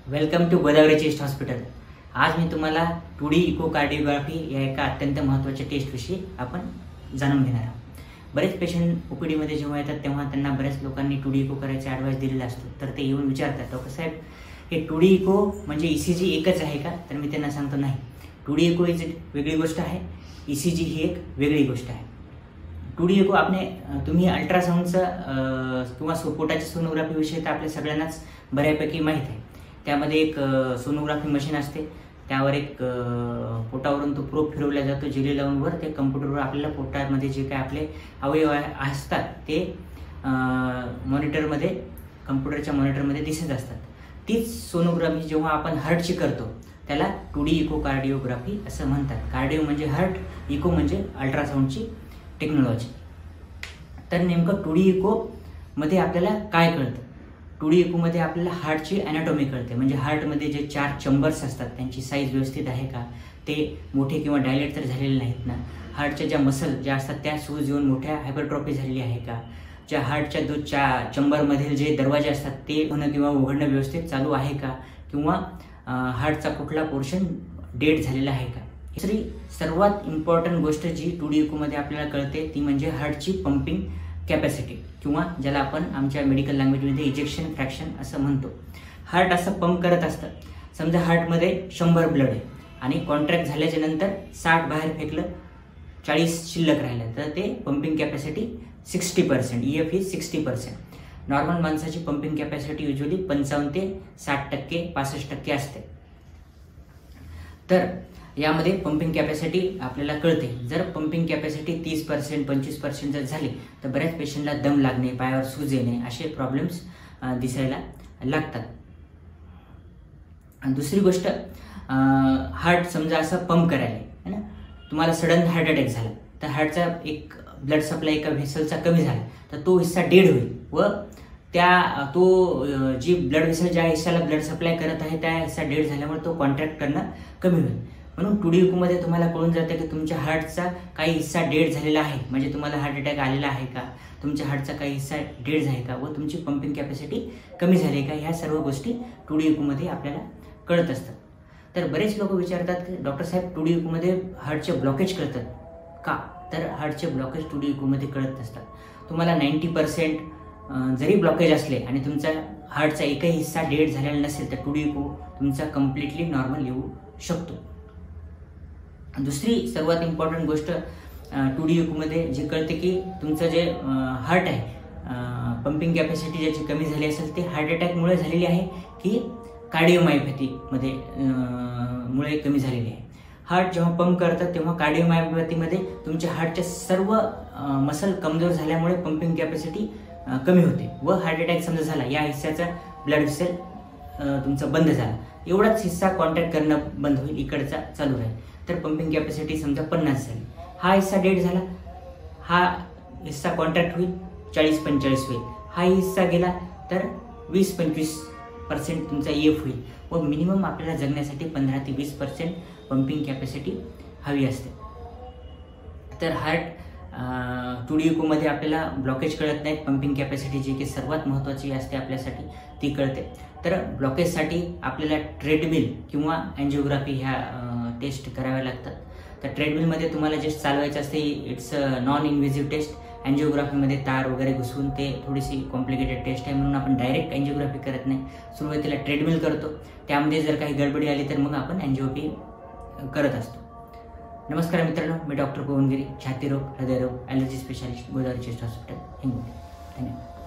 Welcome to Godavari chest hospital. आज मी तुम्हाला 2D इकोकार्डिओग्राफी या एका अत्यंत महत्त्वाच्या टेस्टविषयी आपण जाणून घेणार आहोत। बरेच पेशंट ओपीडीमध्ये जेव्हा येतात तेव्हा त्यांना बऱ्याच लोकांनी 2D इको करायचा ॲडवाइस दिलेला असतो, तर ते येऊन विचारतात, डॉक्टर साहेब हे 2D इको म्हणजे ECG एकच आहे का? तर मी त्यांना सांगतो नाही, 2D इको वेगळी गोष्ट आहे, ECG ही एक वेगळी गोष्ट आहे। 2D इको तुम्ही अल्ट्रासाऊंडचं किंवा पोटाच्या सोनोग्राफीविषयी तर आपल्या सगळ्यांनाच बऱ्यापैकी माहीत आहे। त्यामध्ये एक सोनोग्राफी मशीन असते, त्यावर एक पोटावरून तो प्रोब फिरवला जातो, जेली लावून वर ते कम्प्युटरवर आपल्याला पोटामध्ये जे काय आपले अवयव असतात ते मॉनिटरमध्ये कम्प्युटरच्या मॉनिटरमध्ये दिसत असतात। तीच सोनोग्राफी जेव्हा आपण हार्टची करतो त्याला 2D इकोकार्डिओग्राफी असं म्हणतात। कार्डिओ म्हणजे हार्ट, इको म्हणजे अल्ट्रासाऊंडची टेक्नॉलॉजी। तर नेमकं 2D इकोमध्ये आपल्याला काय कळतं? 2D इकोमध्ये आपल्याला हार्टची ॲनाटॉमी कळते, म्हणजे हार्टमध्ये जे 4 चंबर्स असतात त्यांची साईज व्यवस्थित आहे का, ते मोठे किंवा डायलेट तर झालेले नाहीत ना, हार्टच्या ज्या मसल ज्या असतात त्या सूज येऊन मोठ्या हायपरट्रॉफी झालेली आहे का, ज्या हार्टच्या चंबरमधील जे दरवाजे असतात ते होणं किंवा उघडणं व्यवस्थित चालू आहे का, किंवा हार्टचा कुठला पोर्शन डेड झालेला आहे का। दुसरी सर्वात इम्पॉर्टंट गोष्ट जी 2D इकोमध्ये आपल्याला कळते ती म्हणजे हार्टची पंपिंग कॅपॅसिटी, किंवा ज्याला आपण आमच्या मेडिकल लँग्वेजमध्ये इजेक्शन फ्रॅक्शन असं म्हणतो। हार्ट असं पंप करत असतं, समजा हार्टमध्ये 100 ब्लड आहे आणि कॉन्ट्रॅक्ट झाल्याच्या नंतर 60 बाहेर फेकलं, 40 शिल्लक राहिलं, तर ते पंपिंग कॅपॅसिटी 60%, EF ही 60%। नॉर्मल माणसाची पंपिंग कॅपॅसिटी युजली 55 ते 60%, 65% असते। तर यामध्ये पंपिंग कॅपॅसिटी आपल्याला कळते। जर पंपिंग कॅपॅसिटी 30%, 25% जर झाली तर बऱ्याच पेशंटला दम लागणे, पायावर सूज येणे असे प्रॉब्लेम्स दिसायला लागतात। आणि दुसरी गोष्ट, हार्ट समजा असं पंप करायला आहे ना, तुम्हाला सडन हार्ट अटॅक झाला तर हार्टचा एक ब्लड सप्लाय एका व्हेसलचा कमी झाला तर तो हिस्सा डेड होईल व जी ब्लड व्हेसल ज्या हिस्साला ब्लड सप्लाय करत आहे त्या हिस्सा डेड झाल्यामुळे तो कॉन्ट्रॅक्ट करणं कमी होईल। म्हणून 2D इकोमध्ये तुम्हाला कळून जातं की तुमच्या हार्टचा काही हिस्सा डेड झालेला आहे, म्हणजे तुम्हाला हार्ट अटॅक आलेला आहे का, तुमच्या हार्टचा काही हिस्सा डेड आहे का, व तुमची पंपिंग कॅपॅसिटी कमी झाली का, ह्या सर्व गोष्टी 2D इकोमध्ये आपल्याला कळत असतात। तर बरेच लोक विचारतात की डॉक्टर साहेब 2D इकोमध्ये हार्टचे ब्लॉकेज कळतात का? तर हार्टचे ब्लॉकेज 2D इकोमध्ये कळत नसतात। तुम्हाला 90% जरी ब्लॉकेज असले आणि तुमचा हार्टचा एकही हिस्सा डेड झालेला नसेल तर 2D इको तुमचा कम्प्लिटली नॉर्मल येऊ शकतो। दुसरी सर्वात इम्पॉर्टंट गोष्ट 2D इकोमध्ये जी कळते की तुमचं जे हार्ट आहे, पंपिंग कॅपॅसिटी ज्याची कमी झाली असेल ते हार्ट अटॅकमुळे झालेली आहे की कार्डिओमायोपॅथीमध्ये मुळे कमी झालेली आहे। हार्ट जेव्हा पंप करतात तेव्हा कार्डिओमायोपॅथीमध्ये तुमच्या हार्टच्या सर्व मसल कमजोर झाल्यामुळे पंपिंग कॅपॅसिटी कमी होते व हार्ट अटॅक समजा झाला, या हिस्साचा ब्लड व्हेसल तुमचा बंद झाला, एवढाच हिस्सा कॉन्ट्रॅक्ट करणं बंद होईल, इकडचा चालू राहील, तर पंपिंग कॅपॅसिटी समजा 50 झाली, हा हिस्सा डेड झाला, हा हिस्सा कॉन्ट्रॅक्ट होईल 40-45 होईल, हा हिस्सा गेला तर 20-25% तुमचा EF होईल व मिनिमम आपल्याला जगण्यासाठी 15 ते 20% पंपिंग कॅपॅसिटी हवी असते। तर हार्ट 2D इकोमध्ये आपल्याला ब्लॉकेज कळत नाहीत, पंपिंग कॅपॅसिटी जी की सर्वात महत्त्वाची असते आपल्यासाठी ती कळते। तर ब्लॉकेजसाठी आपल्याला ट्रेडमिल किंवा अँजिओग्राफी ह्या टेस्ट कराव्या लागतात। तर ट्रेडमिलमध्ये तुम्हाला जे चालवायचं असते, इट्स नॉन इन्व्हेजिव्ह टेस्ट। अँजिओग्राफीमध्ये तार वगैरे घुसवून ते थोडीशी कॉम्प्लिकेटेड टेस्ट आहे, म्हणून आपण डायरेक्ट अँजिओग्राफी करत नाही, सुरुवातीला ट्रेडमिल करतो, त्यामध्ये जर काही गडबडी आली तर मग आपण अँजिओग्राफी करत असतो। नमस्कार मित्रांनो, मी डॉक्टर पवनगिरी, छातीरोग, हृदयरोग, allergy specialist, Godavari chest hospital, Hingoli. धन्यवाद।